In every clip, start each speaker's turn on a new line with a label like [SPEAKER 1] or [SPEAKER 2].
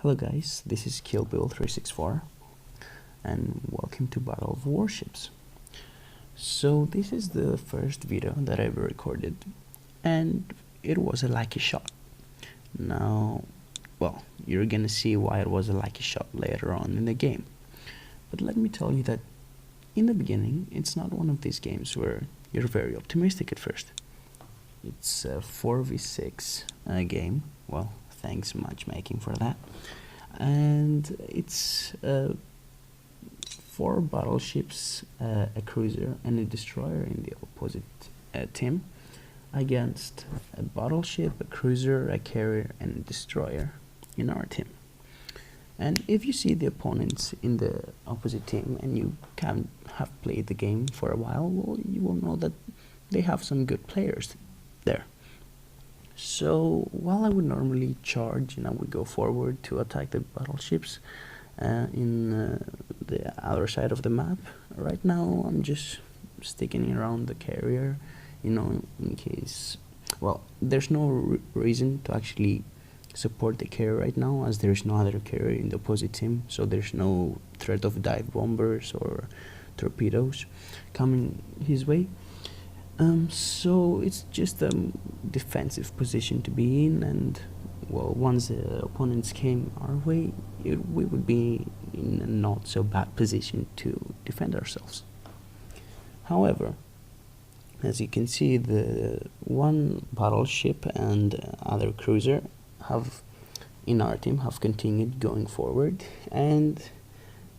[SPEAKER 1] Hello guys, this is killbill364 and welcome to Battle of Warships. So this is the first video that I ever recorded and it was a lucky shot. Now, well, you're gonna see why it was a lucky shot later on in the game. But let me tell you that in the beginning, it's not one of these games where you're very optimistic at first. It's a 4v6 game. Well, thanks matchmaking for that. And it's 4 battleships, a cruiser and a destroyer in the opposite team against a battleship, a cruiser, a carrier and a destroyer in our team. And if you see the opponents in the opposite team and you have played the game for a while, well, you will know that they have some good players there. So while I would normally charge and I would go forward to attack the battleships in the other side of the map, right now I'm just sticking around the carrier, you know, in case, well, there's no reason to actually support the carrier right now, as there's no other carrier in the opposite team, so there's no threat of dive bombers or torpedoes coming his way. So it's just a defensive position to be in, and well, once the opponents came our way, we would be in a not so bad position to defend ourselves. However, as you can see, the one battleship and other cruiser in our team have continued going forward, and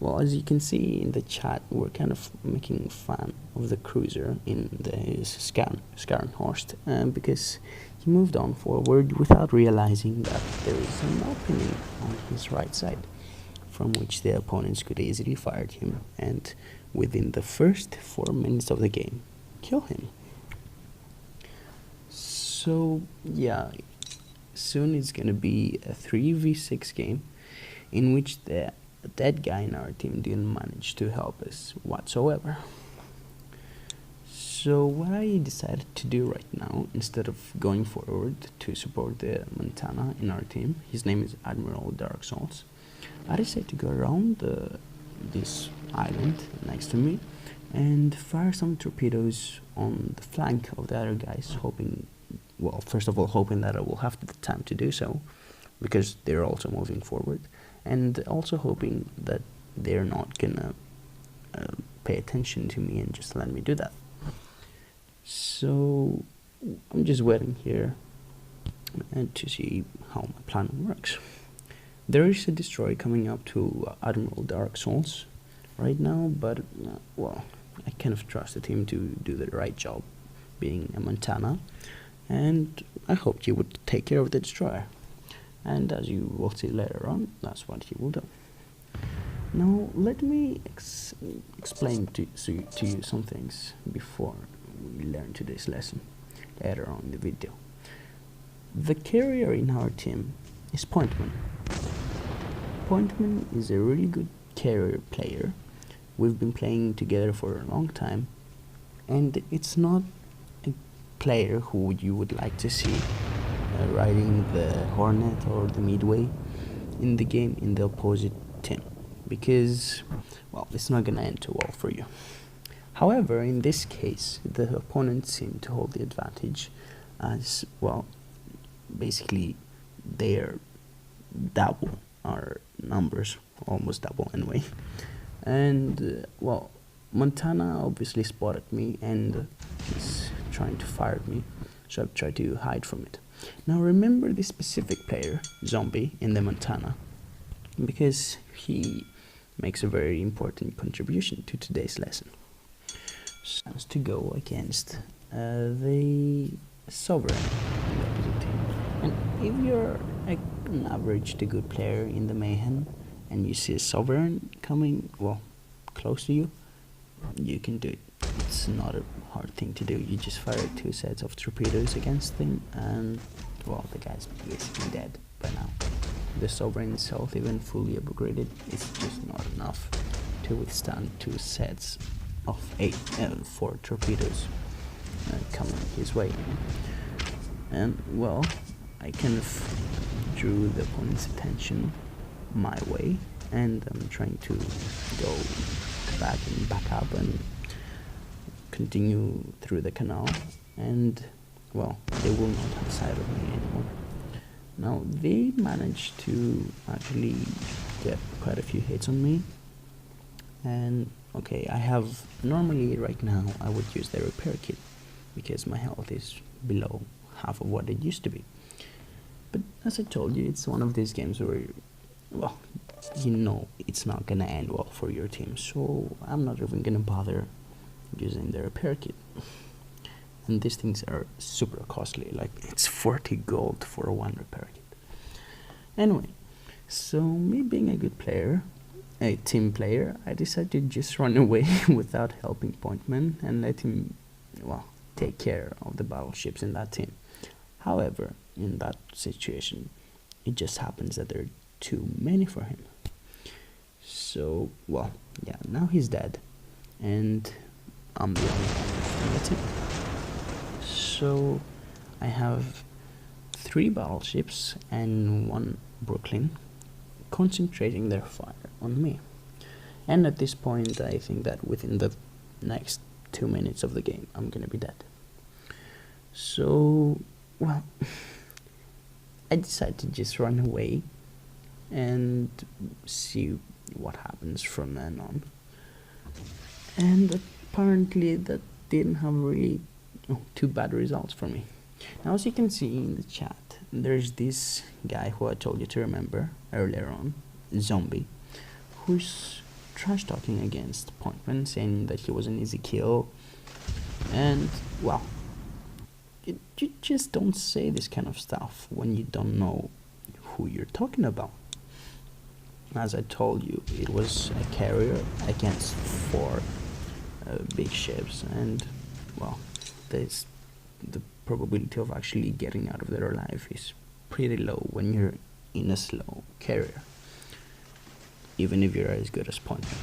[SPEAKER 1] well, as you can see in the chat, we're kind of making fun of the cruiser in the Skarnhorst because he moved on forward without realizing that there is an opening on his right side from which the opponents could easily fire him and within the first 4 minutes of the game kill him. So yeah, soon it's gonna be a 3v6 game in which that guy in our team didn't manage to help us whatsoever. So what I decided to do right now, instead of going forward to support the Montana in our team, his name is Admiral Dark Souls, I decided to go around this island next to me and fire some torpedoes on the flank of the other guys, hoping, well, first of all hoping that I will have the time to do so because they're also moving forward, and also hoping that they're not gonna pay attention to me and just let me do that. So I'm just waiting here to see how my plan works. There is a destroyer coming up to Admiral Dark Souls right now, but well, I kind of trusted him to do the right job being a Montana, and I hoped he would take care of the destroyer. And as you will see later on, that's what he will do. Now let me explain to you some things before we learn today's lesson later on in the video. The carrier in our team is Pointman. Pointman is a really good carrier player. We've been playing together for a long time, and it's not a player who you would like to see riding the Hornet or the Midway in the game in the opposite team, because, well, it's not gonna end too well for you. However, in this case, the opponents seem to hold the advantage, as, well, basically they're double our numbers, almost double anyway. And well, Montana obviously spotted me and he's trying to fire at me, so I've tried to hide from it. Now remember this specific player, Zombie, in the Montana, because he makes a very important contribution to today's lesson. So to go against the Sovereign in the opposite team. And if you're an average to good player in the Mayhem and you see a Sovereign coming, well, close to you, you can do it. It's not a hard thing to do. You just fire 2 sets of torpedoes against him and, well, the guy's basically dead by now. The Sovereign itself, even fully upgraded, is just not enough to withstand 2 sets of 4 torpedoes coming his way. And well, I kind of drew the opponent's attention my way, and I'm trying to go back up and continue through the canal, and well, they will not have sight of me anymore. Now they managed to actually get quite a few hits on me, and okay, I have normally right now I would use the repair kit because my health is below half of what it used to be. But as I told you, it's one of these games where, well, you know it's not gonna end well for your team, so I'm not even gonna bother using the repair kit. And these things are super costly, like it's 40 gold for one repair kit. Anyway, so me being a good player, a team player, I decided to just run away without helping Pointman and let him, well, take care of the battleships in that team. However, in that situation, it just happens that there are too many for him. So, well, yeah, now he's dead, and I'm the only one in the team. So, I have 3 battleships and 1 Brooklyn concentrating their fire on me. And at this point, I think that within the next 2 minutes of the game, I'm gonna be dead. So, well, I decided to just run away and see what happens from then on. And apparently that didn't have really too bad results for me. Now, as you can see in the chat, there's this guy who I told you to remember earlier on, Zombie, who's trash talking against Pointman, saying that he was an easy kill. And, well, you just don't say this kind of stuff when you don't know who you're talking about. As I told you, it was a carrier against 4 big ships, and, well, the probability of actually getting out of there alive is pretty low when you're in a slow carrier, even if you're as good as Pointman.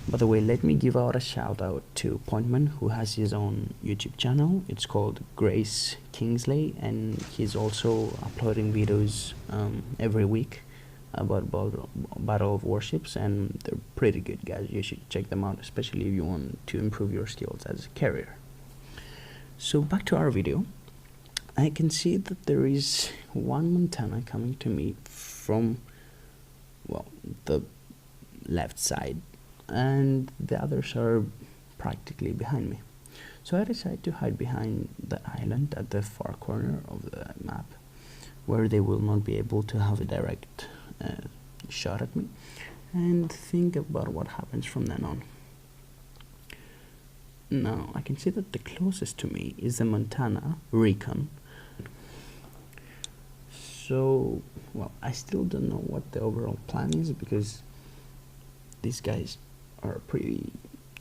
[SPEAKER 1] By the way, let me give out a shout out to Pointman, who has his own YouTube channel. It's called Grace Kingsley, and he's also uploading videos every week about Battle of Warships, and they're pretty good, guys. You should check them out, especially if you want to improve your skills as a carrier. So back to our video. I can see that there is 1 Montana coming to me from, well, the left side, and the others are practically behind me. So I decided to hide behind the island at the far corner of the map, where they will not be able to have a direct shot at me, and think about what happens from then on. Now, I can see that the closest to me is the Montana Recon. So, well, I still don't know what the overall plan is, because these guys are pretty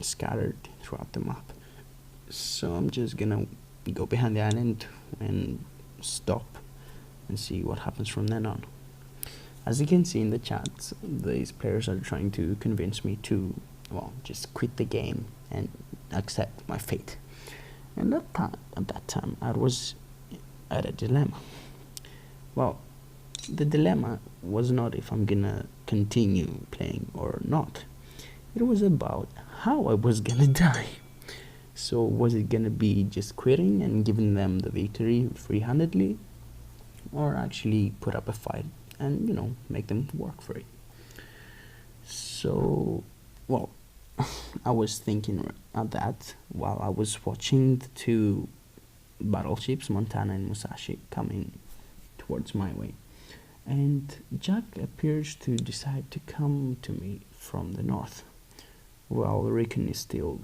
[SPEAKER 1] scattered throughout the map. So I'm just gonna go behind the island and stop and see what happens from then on. As you can see in the chat, these players are trying to convince me to, well, just quit the game and accept my fate. And at that time, I was at a dilemma. Well, the dilemma was not if I'm gonna continue playing or not. It was about how I was gonna die. So was it gonna be just quitting and giving them the victory free-handedly, or actually put up a fight and, you know, make them work for it? So, well, I was thinking of that while I was watching the 2 battleships, Montana and Musashi, coming towards my way. And Jack appears to decide to come to me from the north, while Rickon is still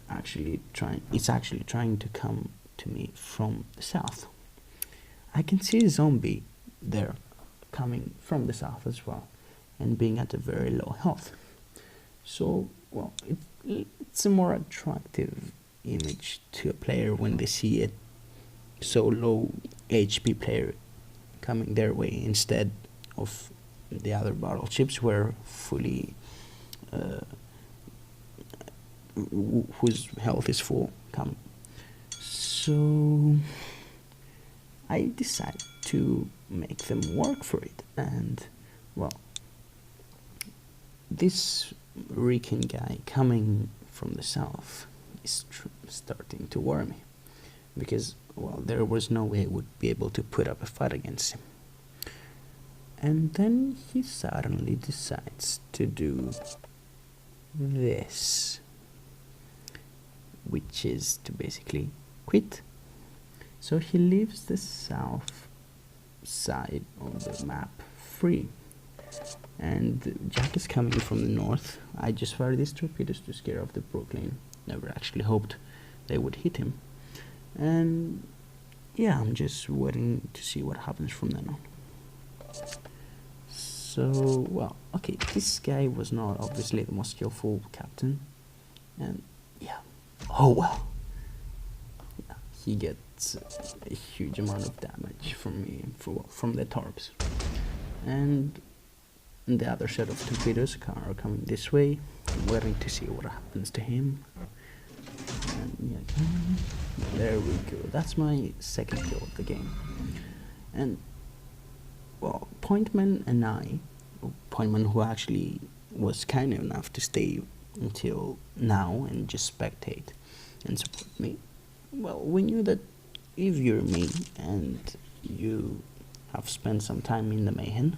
[SPEAKER 1] actually trying to come to me from the south. I can see a Zombie there coming from the south as well, and being at a very low health. So, well, it's a more attractive image to a player when they see a so low HP player coming their way, instead of the other battleships were fully whose health is full coming. So I decided to make them work for it, and, well, this Rican guy coming from the south is starting to worry me, because, well, there was no way I would be able to put up a fight against him. And then he suddenly decides to do this, which is to basically quit. So he leaves the south side of the map free, and Jack is coming from the north. I just fired these torpedoes to scare off the Brooklyn. Never actually hoped they would hit him. And yeah, I'm just waiting to see what happens from then on. So, well, okay, this guy was not obviously the most skillful captain, and yeah, oh well, yeah, he gets a huge amount of damage from me, from the torps. And the other set of torpedoes are coming this way. I'm waiting to see what happens to him. And yeah, there we go. That's my second kill of the game. And, well, Pointman and Pointman, who actually was kind enough to stay until now and just spectate and support me, well, we knew that if you're me and you have spent some time in the Mayhem,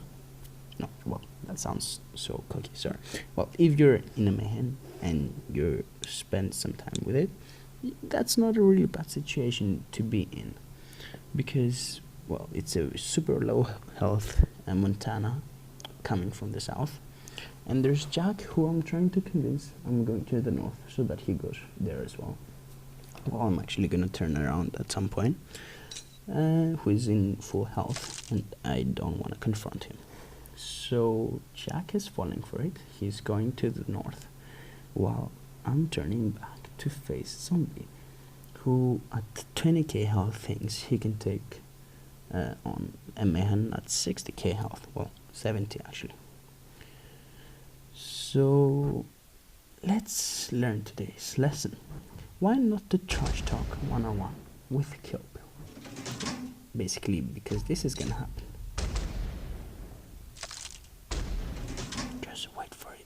[SPEAKER 1] no, well, that sounds so cocky, sorry. Well, if you're in a Mayhem and you spend some time with it, that's not a really bad situation to be in, because, well, it's a super low health Montana coming from the south, and there's Jack, who I'm trying to convince I'm going to the north so that he goes there as well. Well, I'm actually gonna turn around at some point, who is in full health, and I don't want to confront him. So Jack is falling for it. He's going to the north, while I'm turning back to face Zombie, who at 20k health thinks he can take on a Mayhem at 60k health, well, 70 actually. So let's learn today's lesson. Why not the trash talk one-on-one with Kill Bill? Basically, because this is gonna happen. Just wait for it.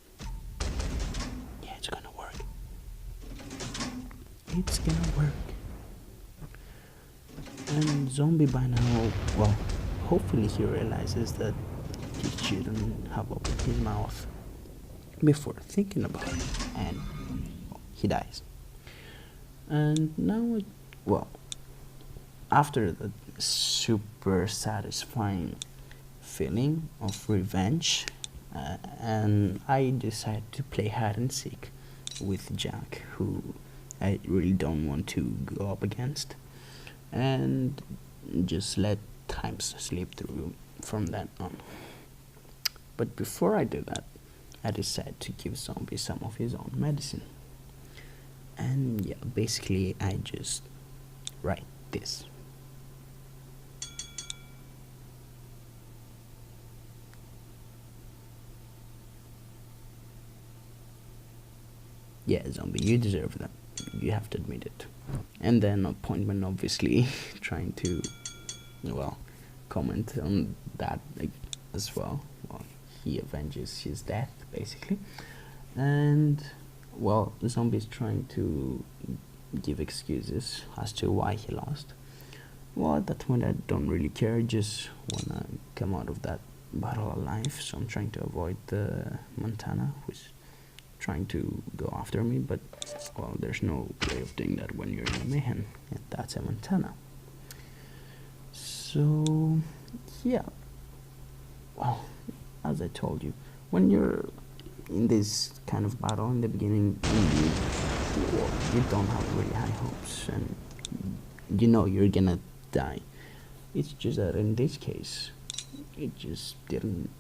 [SPEAKER 1] Yeah, it's gonna work. It's gonna work. And Zombie by now, well, hopefully he realizes that he shouldn't have opened his mouth before thinking about it, and well, he dies. And now, well, after the super satisfying feeling of revenge, and I decided to play hide and seek with Jack, who I really don't want to go up against, and just let time slip through from that on. But before I do that, I decided to give Zombie some of his own medicine. And yeah, basically I just write this. Yeah, Zombie, you deserve that. You have to admit it. And then Appointment obviously trying to, well, comment on that as well. Well, he avenges his death, basically. And, well, the Zombie is trying to give excuses as to why he lost. Well, at that point I don't really care, just wanna come out of that battle alive, so I'm trying to avoid the Montana, who's trying to go after me, but, well, there's no way of doing that when you're in a Mayhem, and that's a Montana. So, yeah, well, as I told you, when you're in this kind of battle in the beginning, you don't have really high hopes, and you know you're gonna die. It's just that in this case, it just didn't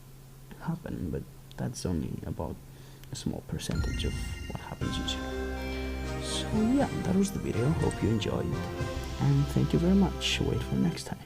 [SPEAKER 1] happen, but that's only about a small percentage of what happens usually. So yeah, that was the video. Hope you enjoyed, and thank you very much. Wait for next time.